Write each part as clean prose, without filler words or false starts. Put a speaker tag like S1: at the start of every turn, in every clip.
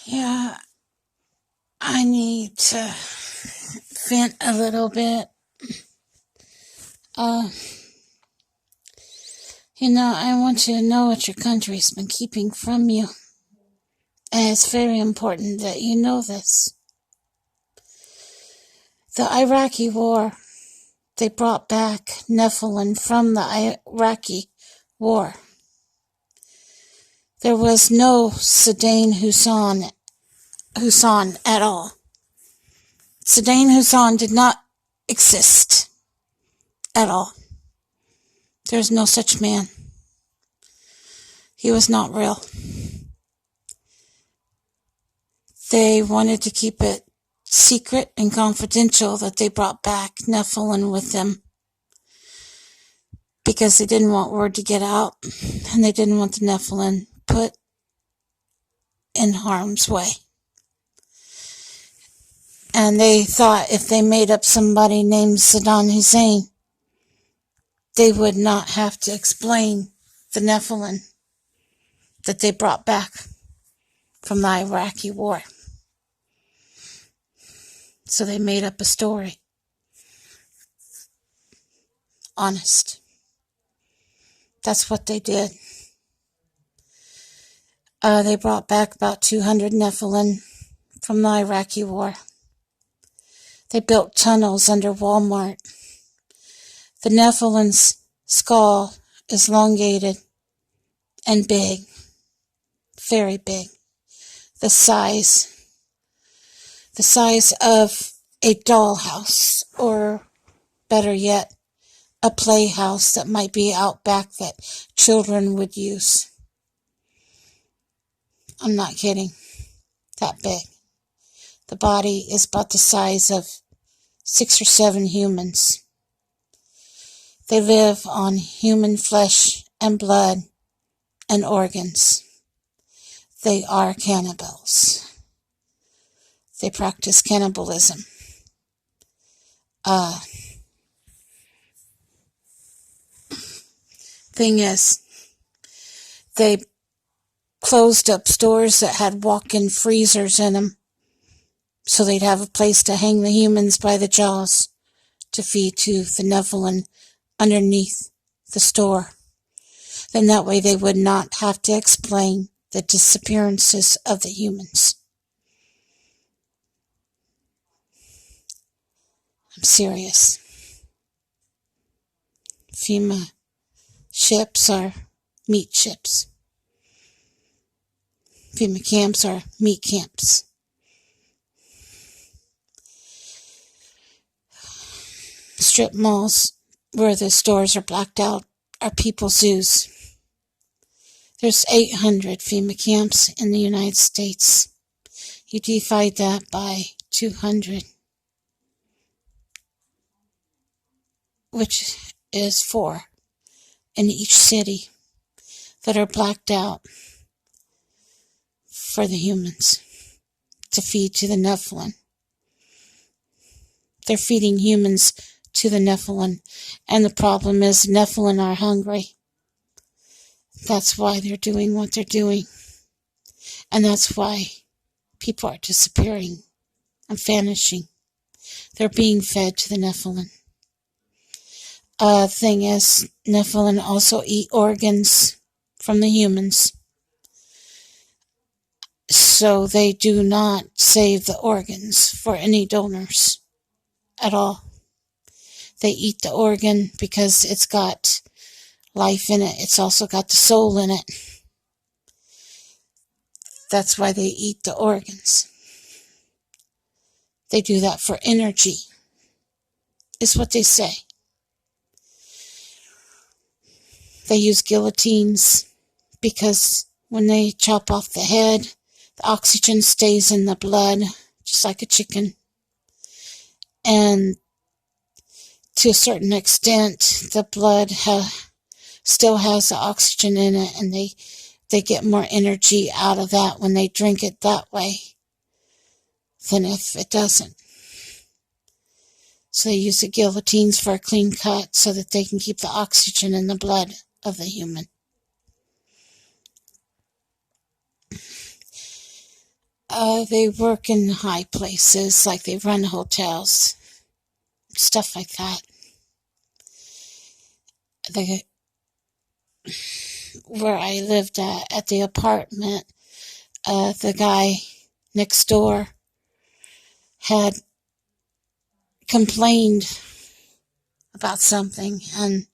S1: Yeah, I need to vent a little bit. Uh, I want you to know what your country's been keeping from you. And it's very important that you know this. The Iraqi war, they brought back Nephilim from the Iraqi war. There was no Saddam Hussein at all. Saddam Hussein did not exist at all. There's no such man. He was not real. They wanted to keep it secret and confidential that they brought back Nephilim with them because they didn't want word to get out and they didn't want the Nephilim put in harm's way. And they thought if they made up somebody named Saddam Hussein, they would not have to explain the Nephilim that they brought back from the Iraqi war. So they made up a story. Honest. That's what they did. They brought back about 200 Nephilim from the Iraqi war. They built tunnels under Walmart. The Nephilim's skull is elongated and big. Very big. The size of a dollhouse, or better yet, a playhouse that might be out back that children would use. I'm not kidding. That big. The body is about the size of 6 or 7 humans. They live on human flesh and blood and organs. They are cannibals. They practice cannibalism. Thing is, they closed up stores that had walk-in freezers in them so they'd have a place to hang the humans by the jaws to feed to the Nephilim underneath the store. Then that way they would not have to explain the disappearances of the humans. I'm serious. FEMA ships are meat ships. FEMA camps are meat camps. Strip malls where the stores are blacked out are people zoos. There's 800 FEMA camps in the United States. You divide that by 200, which is 4 in each city that are blacked out for the humans to feed to the Nephilim. They're feeding humans to the Nephilim, and the problem is Nephilim are hungry. That's why they're doing what they're doing, and that's why people are disappearing and vanishing. They're being fed to the Nephilim. Thing is, Nephilim also eat organs from the humans, so they do not save the organs for any donors at all. They eat the organ because it's got life in it. It's also got the soul in it. That's why they eat the organs. They do that for energy, is what they say. They use guillotines because when they chop off the head, the oxygen stays in the blood, just like a chicken. And to a certain extent, the blood still has the oxygen in it, and they get more energy out of that when they drink it that way than if it doesn't. So they use the guillotines for a clean cut so that they can keep the oxygen in the blood of the human. They work in high places, like they run hotels, stuff like that. Where I lived at the apartment, the guy next door had complained about something, and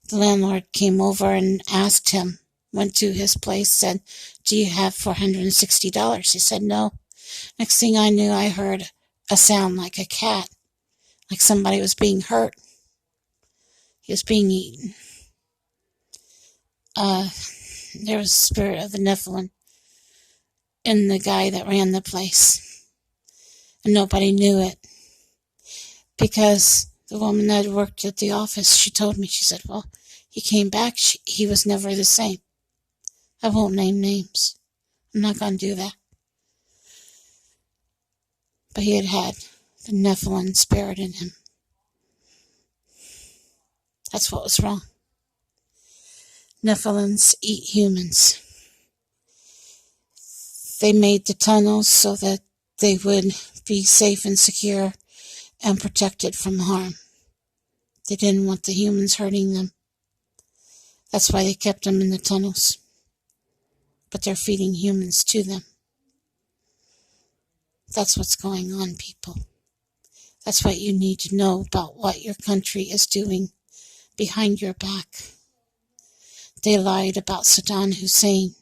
S1: the landlord came over and asked him, went to his place, said, "Do you have $460? He said, "No." Next thing I knew, I heard a sound like a cat, like somebody was being hurt. He was being eaten. There was a spirit of the Nephilim in the guy that ran the place, and nobody knew it, because the woman that worked at the office, she told me, she said, "Well, he came back, he was never the same." I won't name names. I'm not going to do that. But he had the Nephilim spirit in him. That's what was wrong. Nephilims eat humans. They made the tunnels so that they would be safe and secure and protected from harm. They didn't want the humans hurting them. That's why they kept them in the tunnels. But they're feeding humans to them. That's what's going on, people. That's what you need to know about what your country is doing behind your back. They lied about Saddam Hussein.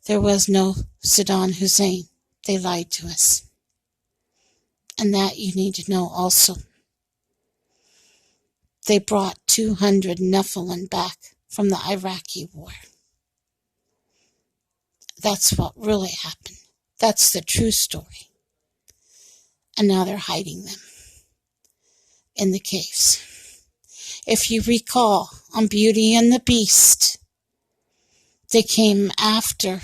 S1: There was no Saddam Hussein. They lied to us. And that you need to know also. They brought 200 Nephilim back from the Iraqi war. That's what really happened. That's the true story. And now they're hiding them in the caves. If you recall, on Beauty and the Beast, they came after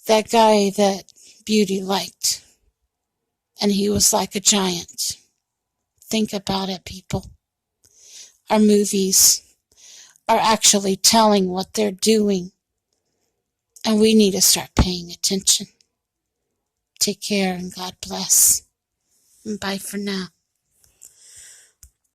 S1: that guy that Beauty liked, and he was like a giant. Think about it, people. Our movies are actually telling what they're doing, and we need to start paying attention. Take care, and God bless. And bye for now.